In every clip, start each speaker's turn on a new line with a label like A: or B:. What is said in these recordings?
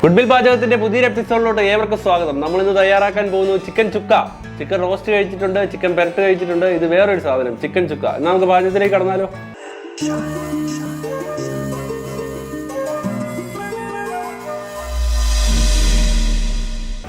A: Goodwill പാചകത്തിന്റെ പുതിയൊരു എപ്പിസോഡിലോട്ട് ഏവർക്കും സ്വാഗതം. നമ്മൾ ഇന്ന് തയ്യാറാക്കാൻ പോകുന്നു ചിക്കൻ ചുക്ക. ചിക്കൻ റോസ്റ്റ് കഴിച്ചിട്ടുണ്ട്, ചിക്കൻ പെരട്ട് കഴിച്ചിട്ടുണ്ട്. ഇത് വേറൊരു സാധനം, ചിക്കൻ ചുക്ക. എന്നാൽ നമുക്ക് പാചകത്തിലേക്ക് കടന്നാലോ?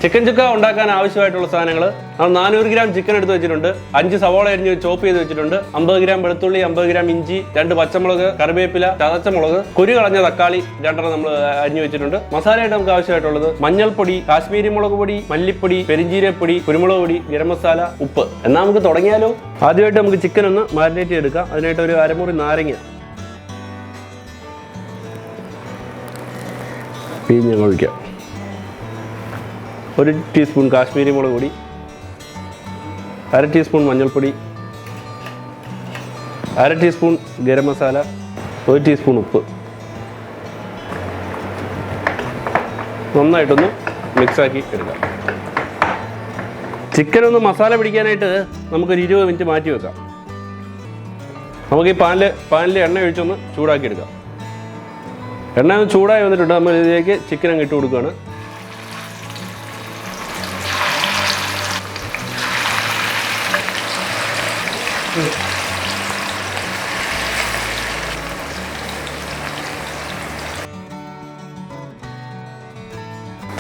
A: ചിക്കൻ ചുക്ക ഉണ്ടാക്കാൻ ആവശ്യമായിട്ടുള്ള സാധനങ്ങൾ നമ്മൾ 400 ഗ്രാം ചിക്കൻ എടുത്ത് വെച്ചിട്ടുണ്ട്, 5 സവോള അരിഞ്ഞ് ചോപ്പ് ചെയ്ത് വെച്ചിട്ടുണ്ട്, 50 ഗ്രാം വെളുത്തുള്ളി, 50 ഗ്രാം ഇഞ്ചി, 2 പച്ചമുളക്, കറിവേപ്പില, ചതച്ചമുളക്, കുരു കളഞ്ഞ തക്കാളി 2 നമ്മൾ അരിഞ്ഞു വെച്ചിട്ടുണ്ട്. മസാലയായിട്ട് നമുക്ക് ആവശ്യമായിട്ടുള്ളത് മഞ്ഞൾപ്പൊടി, കാശ്മീരി മുളക് പൊടി, മല്ലിപ്പൊടി, പെരിഞ്ജീരകപ്പൊടി, കുരുമുളക് പൊടി, ഗരം മസാല, ഉപ്പ്. എന്നാൽ നമുക്ക് തുടങ്ങിയാലോ? ആദ്യമായിട്ട് നമുക്ക് ചിക്കൻ ഒന്ന് മാരിനേറ്റ് ചെയ്തെടുക്കാം. അതിനായിട്ട് ഒരു അരമുറി നാരങ്ങ പിഴിഞ്ഞ് ഒഴിക്കാം. 1 ടീസ്പൂൺ കാശ്മീരി മുളക് പൊടി, 1/2 ടീസ്പൂൺ മഞ്ഞൾപ്പൊടി, 1/2 ടീസ്പൂൺ ഗരം മസാല, 1 ടീസ്പൂൺ ഉപ്പ്. നന്നായിട്ടൊന്ന് മിക്സാക്കി എടുക്കാം. ചിക്കൻ ഒന്ന് മസാല പിടിക്കാനായിട്ട് നമുക്കൊരു 20 മിനിറ്റ് മാറ്റി വെക്കാം. നമുക്ക് ഈ പാനിൽ എണ്ണ ഒഴിച്ചൊന്ന് ചൂടാക്കി എടുക്കാം. എണ്ണ ഒന്ന് ചൂടായി വന്നിട്ടുണ്ട്. നമ്മൾ ഇതിലേക്ക് ചിക്കൻ അങ്ങ് ഇട്ട് കൊടുക്കുകയാണ്.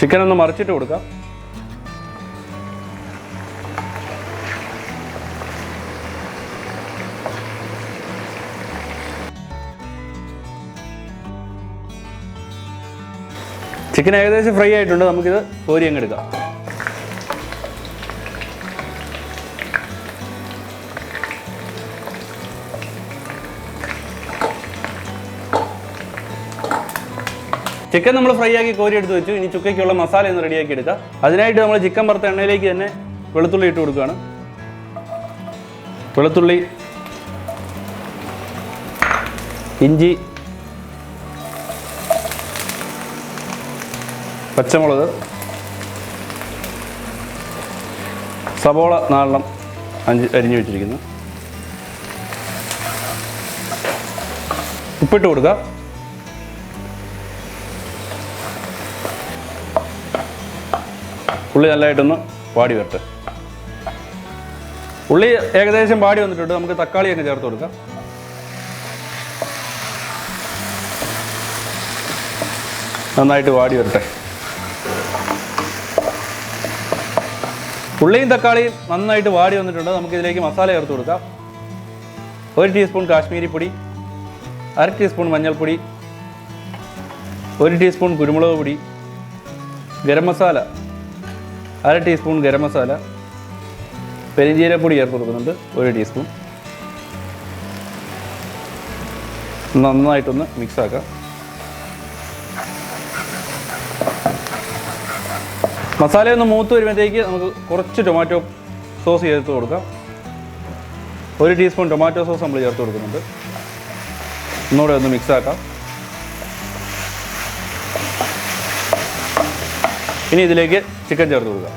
A: ചിക്കൻ ഒന്ന് മറിച്ചിട്ട് കൊടുക്കാം. ചിക്കൻ ഏകദേശം ഫ്രൈ ആയിട്ടുണ്ട്. നമുക്കിത് കോരി അങ്ങ് എടുക്കാം. ചിക്കൻ നമ്മൾ ഫ്രൈ ആക്കി കോരി എടുത്ത് വെച്ചു. ഇനി ചുക്കയ്ക്കുള്ള മസാല ഒന്ന് റെഡിയാക്കി എടുക്കാം. അതിനായിട്ട് നമ്മൾ ചിക്കൻ വറുത്ത എണ്ണയിലേക്ക് തന്നെ വെളുത്തുള്ളി ഇട്ട് കൊടുക്കുകയാണ്. വെളുത്തുള്ളി, ഇഞ്ചി, പച്ചമുളക്, സവോള 4 അരിഞ്ഞു വെച്ചിരിക്കുന്നു. ഉപ്പിട്ട് കൊടുക്കുക. ഉള്ളി നല്ലതായിട്ടൊന്ന് വാടി വരട്ടെ. ഉള്ളി ഏകദേശം വാടി വന്നിട്ടുണ്ട്. നമുക്ക് തക്കാളി അങ്ങ് ചേർത്ത് കൊടുക്കാം. നന്നായിട്ട് വാടി വരട്ടെ. ഉള്ളിയും തക്കാളിയും നന്നായിട്ട് വാടി വന്നിട്ടുണ്ട്. നമുക്കിതിലേക്ക് മസാല ചേർത്ത് കൊടുക്കാം. 1 ടീസ്പൂൺ കാശ്മീരി പൊടി, 1/2 ടീസ്പൂൺ മഞ്ഞൾപ്പൊടി, 1 ടീസ്പൂൺ കുരുമുളക് പൊടി, ഗരം മസാല 1/2 ടീസ്പൂൺ ഗരം മസാല, പെരിഞ്ജീരകപ്പൊടി ചേർത്ത് കൊടുക്കുന്നുണ്ട് 1 ടീസ്പൂൺ. നന്നായിട്ടൊന്ന് മിക്സ് ആക്കാം. മസാലയൊന്ന് മൂത്ത് വരുമ്പോഴത്തേക്ക് നമുക്ക് കുറച്ച് ടൊമാറ്റോ സോസ് ചേർത്ത് കൊടുക്കാം. 1 ടീസ്പൂൺ ടൊമാറ്റോ സോസ് നമ്മൾ ചേർത്ത് കൊടുക്കുന്നുണ്ട്. ഒന്നുകൂടെ ഒന്ന് മിക്സ് ആക്കാം. ഇനി ഇതിലേക്ക് ചിക്കൻ ചേർത്ത് കൊടുക്കുക.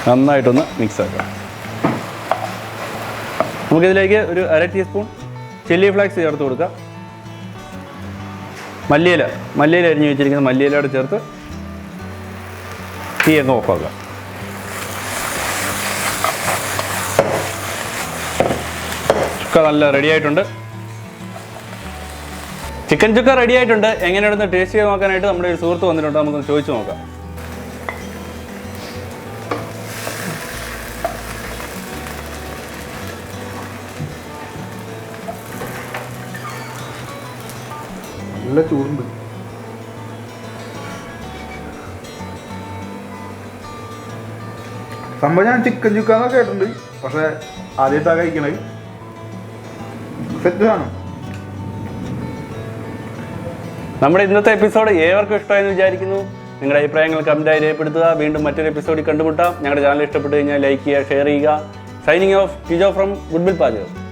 A: നന്നായിട്ടൊന്ന് മിക്സ് ആക്കാം. നമുക്കിതിലേക്ക് ഒരു 1/2 ടീസ്പൂൺ ചില്ലി ഫ്ലേക്സ് ചേർത്ത് കൊടുക്കാം. മല്ലിയില അരിഞ്ഞു വെച്ചിരിക്കുന്ന മല്ലിയിലയോടെ ചേർത്ത് തീ അങ്ങ് ഓഫാക്കുക. ചുക്ക നല്ല റെഡി ആയിട്ടുണ്ട്. ചിക്കൻ ചുക്ക റെഡി ആയിട്ടുണ്ട്. എങ്ങനെയാണെന്ന് ടേസ്റ്റ് ചെയ്ത് നോക്കാനായിട്ട് നമ്മുടെ ഒരു സുഹൃത്ത് വന്നിട്ടുണ്ട്. നമുക്കൊന്ന് ചോദിച്ചു നോക്കാം.
B: നല്ല ചൂടുണ്ട്. സംഭവം ഞാൻ ചിക്കൻ ചുക്കാന്നൊക്കെ കേട്ടിട്ടുണ്ട്, പക്ഷെ ആദ്യമായിട്ടാ കഴിക്കണേ. സെറ്റ് ആണ്.
A: നമ്മുടെ ഇന്നത്തെ എപ്പിസോഡ് ഏവർക്കും ഇഷ്ടമായെന്ന് വിചാരിക്കുന്നു. നിങ്ങളുടെ അഭിപ്രായങ്ങൾ കമന്റായി രേഖപ്പെടുത്തുക. വീണ്ടും മറ്റൊരു എപ്പിസോഡിൽ കണ്ടുമുട്ടാം. ഞങ്ങളുടെ ചാനൽ ഇഷ്ടപ്പെട്ടു കഴിഞ്ഞാൽ ലൈക്ക് ചെയ്യുക, ഷെയർ ചെയ്യുക. Signing off Tijo from goodwill പാചകം.